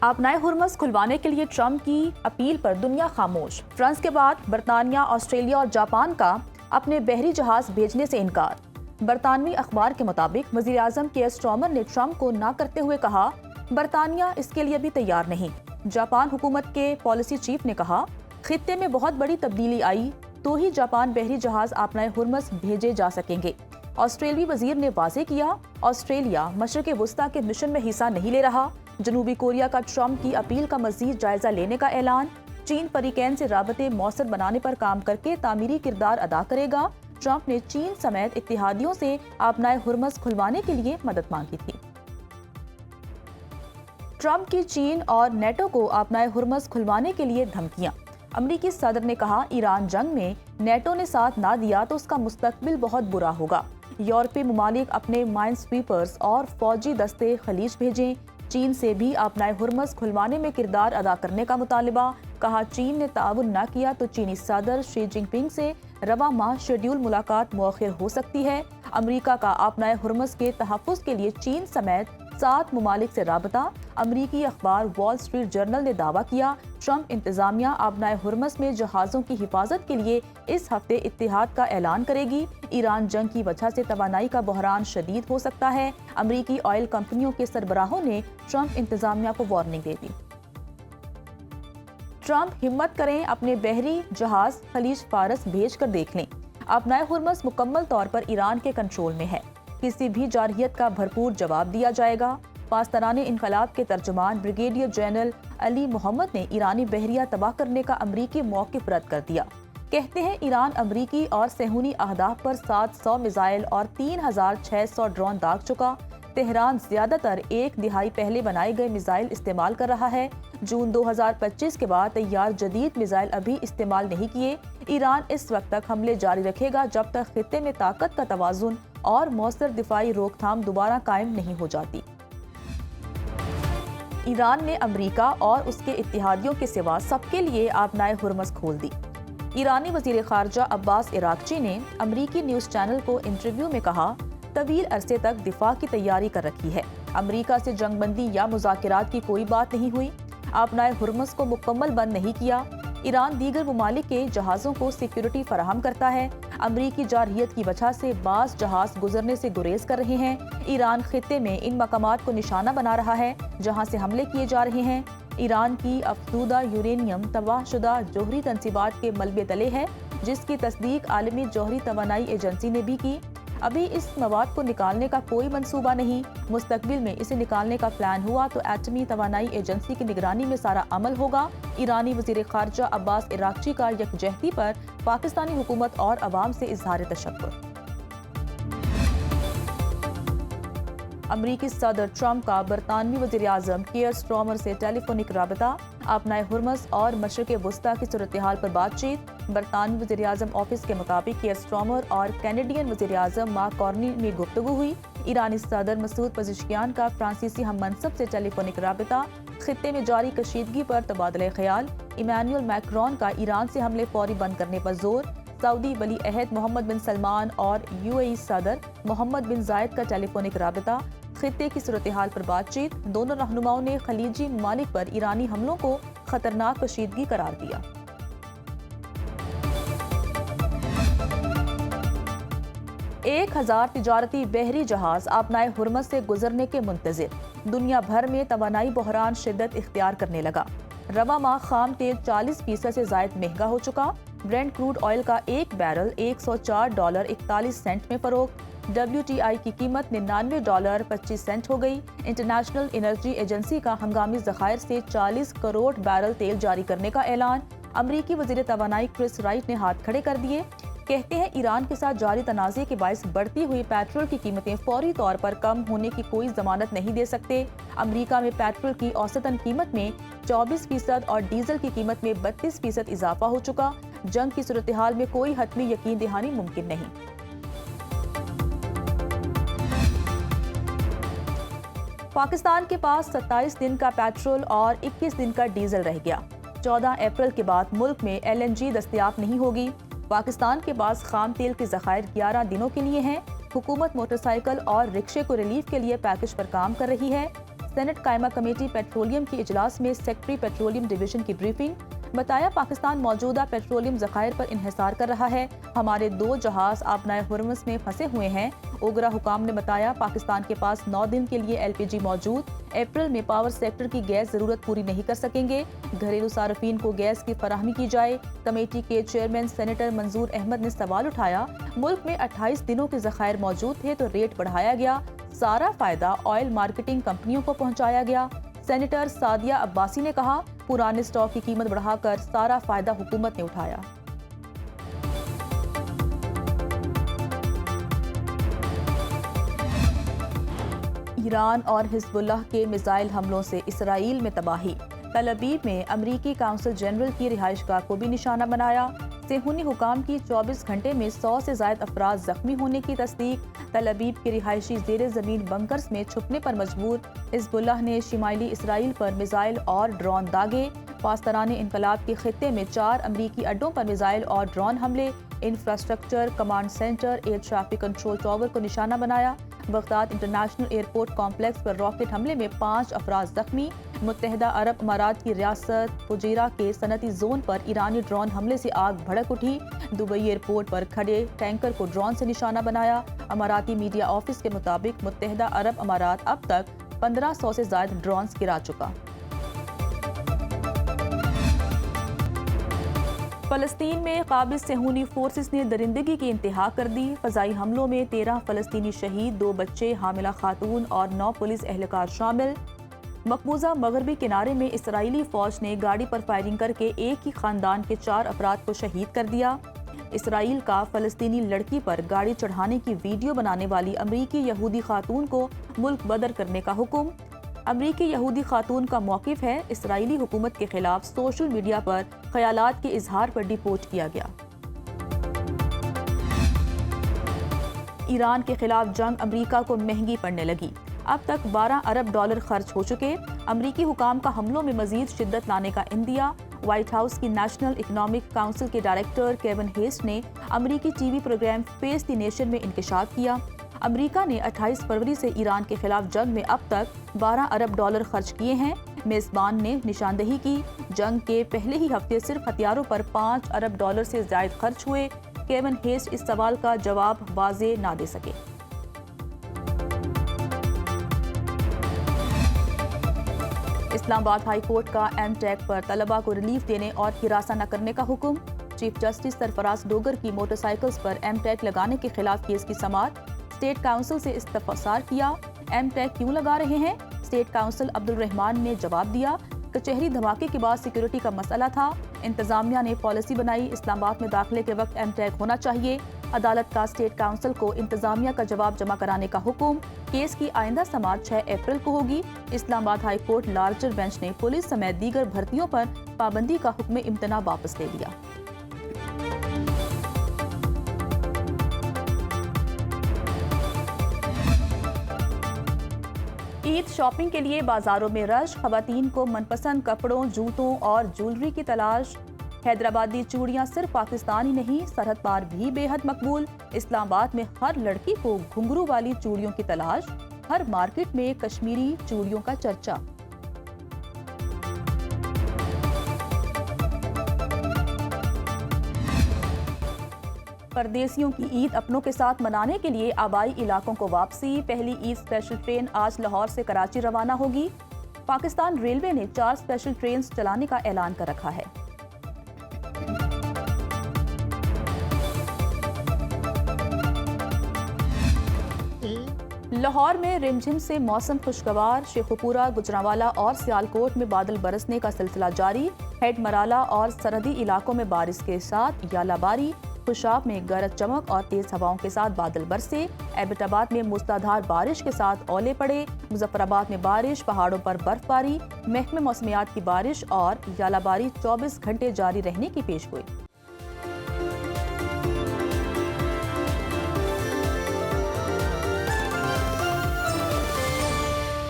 آبنائے ہرمز کھلوانے کے لیے ٹرمپ کی اپیل پر دنیا خاموش۔ فرانس کے بعد برطانیہ، آسٹریلیا اور جاپان کا اپنے بحری جہاز بھیجنے سے انکار۔ برطانوی اخبار کے مطابق وزیر اعظم کیئر سٹارمر نے ٹرمپ کو نہ کرتے ہوئے کہا، برطانیہ اس کے لیے ابھی تیار نہیں۔ جاپان حکومت کے پالیسی چیف نے کہا، خطے میں بہت بڑی تبدیلی آئی تو ہی جاپان بحری جہاز آبنائے ہرمز بھیجے جا سکیں گے۔ آسٹریلوی وزیر نے واضح کیا، آسٹریلیا مشرق وسطیٰ کے مشن میں حصہ نہیں لے رہا۔ جنوبی کوریا کا ٹرمپ کی اپیل کا مزید جائزہ لینے کا اعلان۔ چین فریقین سے رابطے مؤثر بنانے پر کام کر کے تعمیری کردار ادا کرے گا۔ ٹرمپ نے چین سمیت اتحادیوں سے آبنائے ہرمز کھلوانے کے لیے مدد مانگی تھی۔ ٹرمپ کی چین اور نیٹو کو آبنائے ہرمز کھلوانے کے لیے دھمکیاں۔ امریکی صدر نے کہا، ایران جنگ میں نیٹو نے ساتھ نہ دیا تو اس کا مستقبل بہت برا ہوگا۔ یورپی ممالک اپنے مائن سویپرز اور فوجی دستے خلیج بھیجیں۔ چین سے بھی آبنائے ہرمز کھلوانے میں کردار ادا کرنے کا مطالبہ۔ کہا، چین نے تعاون نہ کیا تو چینی صدر شی جن پنگ سے رواں ماہ شیڈول ملاقات مؤخر ہو سکتی ہے۔ امریکہ کا آبنائے ہرمز کے تحفظ کے لیے چین سمیت 7 ممالک سے رابطہ۔ امریکی اخبار وال اسٹریٹ جرنل نے دعویٰ کیا، ٹرمپ انتظامیہ آبنائے ہرمز میں جہازوں کی حفاظت کے لیے اس ہفتے اتحاد کا اعلان کرے گی۔ ایران جنگ کی وجہ سے توانائی کا بحران شدید ہو سکتا ہے۔ امریکی آئل کمپنیوں کے سربراہوں نے ٹرمپ انتظامیہ کو وارننگ دے دی۔ ٹرمپ ہمت کریں، اپنے بحری جہاز خلیج فارس بھیج کر دیکھ لیں۔ آبنائے ہرمز مکمل طور پر ایران کے کنٹرول میں ہے۔ کسی بھی جارحیت کا بھرپور جواب دیا جائے گا۔ پاسداران انقلاب کے ترجمان بریگیڈیئر جنرل علی محمد نے ایرانی بحریہ تباہ کرنے کا امریکی موقف رد کر دیا۔ کہتے ہیں، ایران امریکی اور صہیونی اہداف پر 700 میزائل اور 3600 ڈرون داغ چکا۔ تہران زیادہ تر 1/2 پہلے بنائے گئے میزائل استعمال کر رہا ہے۔ جون 2025 کے بعد تیار جدید میزائل ابھی استعمال نہیں کیے۔ ایران اس وقت تک حملے جاری رکھے گا جب تک خطے میں طاقت کا توازن اور مؤثر دفاعی روک تھام دوبارہ قائم نہیں ہو جاتی۔ ایران نے امریکہ اور اس کے اتحادیوں کے سوا سب کے لیے آبنائے ہرمز کھول دی۔ ایرانی وزیر خارجہ عباس عراقچی نے امریکی نیوز چینل کو انٹرویو میں کہا، طویل عرصے تک دفاع کی تیاری کر رکھی ہے۔ امریکہ سے جنگ بندی یا مذاکرات کی کوئی بات نہیں ہوئی۔ آبنائے ہرمز کو مکمل بند نہیں کیا۔ ایران دیگر ممالک کے جہازوں کو سیکیورٹی فراہم کرتا ہے۔ امریکی جارحیت کی وجہ سے بعض جہاز گزرنے سے گریز کر رہے ہیں۔ ایران خطے میں ان مقامات کو نشانہ بنا رہا ہے جہاں سے حملے کیے جا رہے ہیں۔ ایران کی افزودہ یورینیم تباہ شدہ جوہری تنصیبات کے ملبے تلے ہے، جس کی تصدیق عالمی جوہری توانائی ایجنسی نے بھی کی۔ ابھی اس مواد کو نکالنے کا کوئی منصوبہ نہیں۔ مستقبل میں اسے نکالنے کا پلان ہوا تو ایٹمی توانائی ایجنسی کی نگرانی میں سارا عمل ہوگا۔ ایرانی وزیر خارجہ عباس عراقچی کا یکجہتی پر پاکستانی حکومت اور عوام سے اظہار تشکر۔ امریکی صدر ٹرمپ کا برطانوی وزیر اعظم کیئر سٹارمر سے ٹیلی فونک رابطہ۔ آبنائے ہرمز اور مشرق وسطیٰ کی صورتحال پر بات چیت۔ برطانوی وزیر اعظم آفس کے مطابق کیئر سٹارمر اور کینیڈین وزیر اعظم مارک کارنی میں گفتگو ہوئی۔ ایرانی صدر مسعود پزشکیان کا فرانسیسی ہم منصب سے ٹیلی فونک رابطہ۔ خطے میں جاری کشیدگی پر تبادلہ خیال۔ ایمانوئل میکرون کا ایران سے حملے فوری بند کرنے پر زور۔ سعودی ولی عہد محمد بن سلمان اور UAE صدر محمد بن زائد کا ٹیلی فونک رابطہ۔ خطے کی صورتحال پر بات چیت۔ دونوں رہنماؤں نے خلیجی ممالک پر ایرانی حملوں کو خطرناک کشیدگی قرار دیا۔ 1000 تجارتی بحری جہاز آبنائے ہرمز سے گزرنے کے منتظر۔ دنیا بھر میں توانائی بحران شدت اختیار کرنے لگا۔ رواں ماہ خام تیل 40% سے زائد مہنگا ہو چکا۔ برینٹ کروڈ آئل کا ایک بیرل $104.41 میں فروخت۔ WTI کی قیمت $99.25 ہو گئی۔ انٹرنیشنل انرجی ایجنسی کا ہنگامی ذخائر سے 40 کروڑ بیرل تیل جاری کرنے کا اعلان۔ امریکی وزیر توانائی کرس رائٹ نے ہاتھ کھڑے کر دیے۔ کہتے ہیں، ایران کے ساتھ جاری تنازع کے باعث بڑھتی ہوئی پیٹرول کی قیمتیں فوری طور پر کم ہونے کی کوئی ضمانت نہیں دے سکتے۔ امریکہ میں پیٹرول کی اوسطاً قیمت میں 24% اور ڈیزل کی قیمت میں 32% اضافہ ہو چکا۔ جنگ کی صورتحال میں کوئی حتمی یقین دہانی ممکن نہیں۔ پاکستان کے پاس 27 دن کا پیٹرول اور 21 دن کا ڈیزل رہ گیا۔ 14 اپریل کے بعد ملک میں LNG دستیاب نہیں ہوگی۔ پاکستان کے پاس خام تیل کے ذخائر 11 دنوں کے لیے ہیں۔ حکومت موٹر سائیکل اور رکشے کو ریلیف کے لیے پیکج پر کام کر رہی ہے۔ سینٹ قائمہ کمیٹی پیٹرولیم کے اجلاس میں سیکٹری پیٹرولیم ڈویژن کی بریفنگ۔ بتایا پاکستان موجودہ پیٹرولیم ذخائر پر انحصار کر رہا ہے، ہمارے 2 جہاز آبنائے ہرمز میں پھنسے ہوئے ہیں۔ اوگرا حکام نے بتایا پاکستان کے پاس 9 دن کے لیے LPG موجود، اپریل میں پاور سیکٹر کی گیس ضرورت پوری نہیں کر سکیں گے، گھریلو صارفین کو گیس کی فراہمی کی جائے۔ کمیٹی کے چیئرمین سینیٹر منظور احمد نے سوال اٹھایا، ملک میں 28 دنوں کے ذخائر موجود تھے تو ریٹ بڑھایا گیا، سارا فائدہ آئل مارکیٹنگ کمپنیوں کو پہنچایا گیا۔ سینیٹر سعدیہ عباسی نے کہا پرانے اسٹاک کی قیمت بڑھا کر سارا فائدہ حکومت نے اٹھایا۔ ایران اور حزب اللہ کے میزائل حملوں سے اسرائیل میں تباہی، تل ابیب میں امریکی کونسل جنرل کی رہائش گاہ کو بھی نشانہ بنایا۔ صہیونی حکام کی 24 گھنٹے میں 100 سے زائد افراد زخمی ہونے کی تصدیق، تل ابیب کے رہائشی زیر زمین بنکرز میں چھپنے پر مجبور۔ حزب اللہ نے شمالی اسرائیل پر میزائل اور ڈرون داغے، پاسداران انقلاب کے خطے میں 4 امریکی اڈوں پر میزائل اور ڈرون حملے، infrastructure, command centre, air traffic control tower کو نشانہ بنایا۔ بغداد انٹرنیشنل ایئرپورٹ کمپلیکس پر راکٹ حملے میں 5 افراد زخمی۔ متحدہ عرب امارات کی ریاست فجیرہ کے صنعتی زون پر ایرانی ڈرون حملے سے آگ بھڑک اٹھی، دبئی ایئرپورٹ پر کھڑے ٹینکر کو ڈرون سے نشانہ بنایا۔ اماراتی میڈیا آفس کے مطابق متحدہ عرب امارات اب تک 1500 سے زائد ڈرونز گرا چکا۔ فلسطین میں قابض صہیونی فورسز نے درندگی کی انتہا کر دی، فضائی حملوں میں 13 فلسطینی شہید، 2 بچے، حاملہ خاتون اور 9 پولیس اہلکار شامل۔ مقبوضہ مغربی کنارے میں اسرائیلی فوج نے گاڑی پر فائرنگ کر کے ایک ہی خاندان کے 4 افراد کو شہید کر دیا۔ اسرائیل کا فلسطینی لڑکی پر گاڑی چڑھانے کی ویڈیو بنانے والی امریکی یہودی خاتون کو ملک بدر کرنے کا حکم۔ امریکی یہودی خاتون کا موقف ہے، اسرائیلی حکومت کے خلاف سوشل میڈیا پر خیالات کے اظہار پر ڈیپورٹ کیا گیا۔ ایران کے خلاف جنگ امریکہ کو مہنگی پڑنے لگی، اب تک $12 ارب خرچ ہو چکے، امریکی حکام کا حملوں میں مزید شدت لانے کا عندیہ۔ وائٹ ہاؤس کی نیشنل اکنامک کونسل کے ڈائریکٹر کیون ہیسٹ نے امریکی T V program Face the Nation میں انکشاف کیا، امریکہ نے 28 فروری سے ایران کے خلاف جنگ میں اب تک $12 ارب خرچ کیے ہیں۔ میزبان نے نشاندہی کی، جنگ کے پہلے ہی ہفتے صرف ہتھیاروں پر $5 ارب سے زائد خرچ ہوئے۔ کیون ہیسٹ اس سوال کا جواب واضح نہ دے سکے۔ اسلام آباد ہائی کورٹ کا ایم ٹیک پر طلباء کو ریلیف دینے اور ہراساں نہ کرنے کا حکم، چیف جسٹس سرفراز ڈوگر کی موٹر سائیکلز پر ایم ٹیک لگانے کے خلاف کیس کی سماعت، اسٹیٹ کونسل سے استفسار کیا، ایم ٹیک کیوں لگا رہے ہیں؟ اسٹیٹ کونسل عبد الرحمان نے جواب دیا، کچہری دھماکے کے بعد سیکیورٹی کا مسئلہ تھا، انتظامیہ نے پالیسی بنائی، اسلام آباد میں داخلے کے وقت ایم ٹیک ہونا چاہیے، عدالت کا اسٹیٹ کونسل کو انتظامیہ کا جواب جمع کرانے کا حکم، کیس کی آئندہ سماعت 6 اپریل کو ہوگی۔ اسلام آباد ہائی کورٹ لارجر بینچ نے پولیس سمیت دیگر بھرتیوں پر پابندی کا حکم امتناع واپس لے لیا۔ عید شاپنگ کے لیے بازاروں میں رش، خواتین کو من پسند کپڑوں، جوتوں اور جولری کی تلاش، حیدرآبادی چوڑیاں صرف پاکستان ہی نہیں سرحد پار بھی بے حد مقبول، اسلام آباد میں ہر لڑکی کو گھنگرو والی چوڑیوں کی تلاش، ہر مارکیٹ میں کشمیری چوڑیوں کا چرچا۔ پردیسیوں کی عید اپنوں کے ساتھ منانے کے لیے آبائی علاقوں کو واپسی، پہلی عید اسپیشل ٹرین آج لاہور سے کراچی روانہ ہوگی، پاکستان ریلوے نے 4 اسپیشل ٹرینز چلانے کا اعلان کر رکھا ہے۔ لاہور میں رمجھم سے موسم خوشگوار، شیخوپورہ، گجرانوالہ اور سیالکوٹ میں بادل برسنے کا سلسلہ جاری، ہیڈ مرالہ اور سرحدی علاقوں میں بارش کے ساتھ یالہ باری، خوشاب میں گرج چمک اور تیز ہواؤں کے ساتھ بادل برسے، ایبٹ آباد میں موسلادھار بارش کے ساتھ اولے پڑے، مظفر آباد میں بارش، پہاڑوں پر برف باری، محکمہ موسمیات کی بارش اور یالہ باری 24 گھنٹے جاری رہنے کی پیشگوئی۔